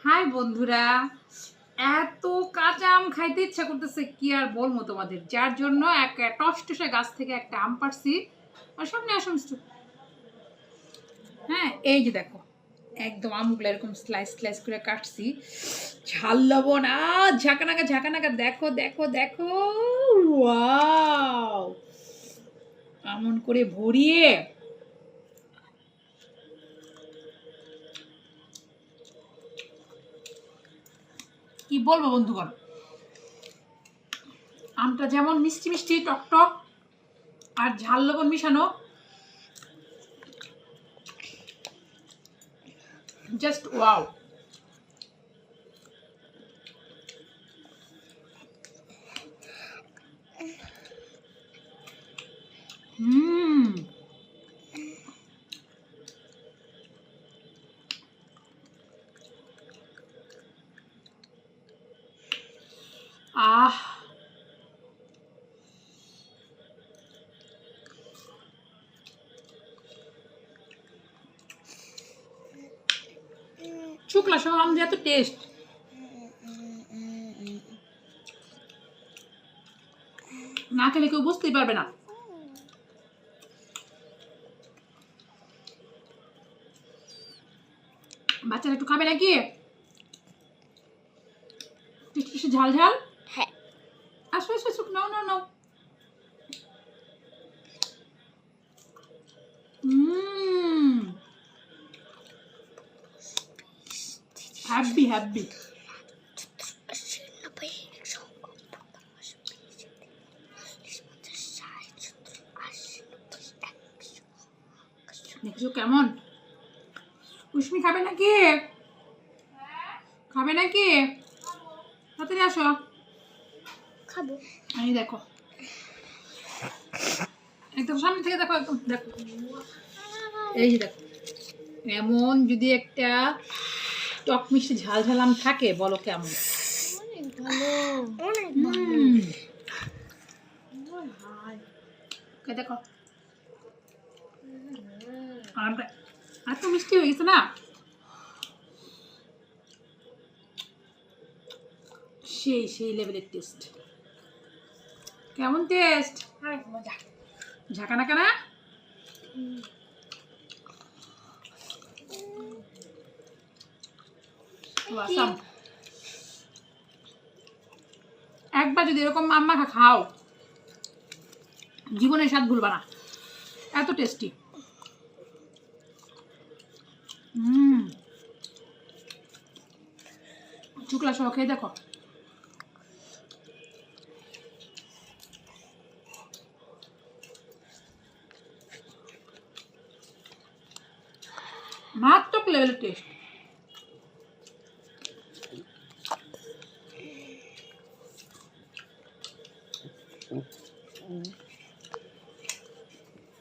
High বন্ধুরা, এত কাঁচা আম খাইতে ইচ্ছা করতেছে কি আর বলবো তোমাদের। যার জন্য এক টসটসে গাছ থেকে একটা আম পাড়ছি। আর সামনে আসুন। হ্যাঁ, এই যে দেখো, একদম আমগুলো এরকম স্লাইস স্লাইস করে কাটছি। ঝাল লবণ ঝাঁকানাকা ঝাঁকানাকা, দেখো দেখো দেখো, ওয়াও! এমন করে ভরিয়ে কি বলবো বন্ধুগণ, আমটা যেমন মিষ্টি মিষ্টি টক টক আর ঝাল লবণ মিশানো, জাস্ট ওয়াও। আহ, শুকলা সহ আম যে এত টেস্ট, না খেলে কেউ বুঝতেই পারবে না। বাচ্চারা একটু খাবে নাকি? ঝাল ঝাল, হ্যাঁ। আসো আসো আসো, নাও নাও নাও। Happy happy. দেখছো কেমন? কুসমি খাবে নাকি? খাবে নাকি? তাড়াতাড়ি আসো। খাবো। এই দেখো, একদম সামনে থেকে দেখো, একদম দেখো, এই যে দেখো, এমন যদি একটা টক মিষ্টি ঝাল ঝাল আম থাকে, বলো কেমন? অনেক ভালো, অনেক ভালো। দেখো আমটা এত মিষ্টি হয়ে গেছে না, সেই সেই লেভেলের টেস্ট। কেমন টেস্ট? অনেক মজা। ঝাঁকানাকা না? আসাম, একবার যদি এরকম আম মাখা খাও, জীবনের স্বাদ ভুলবা না, এত টেস্টি। শুকলা সহ খেয়ে দেখো। মারাত্মক লেভেলের টেস্ট।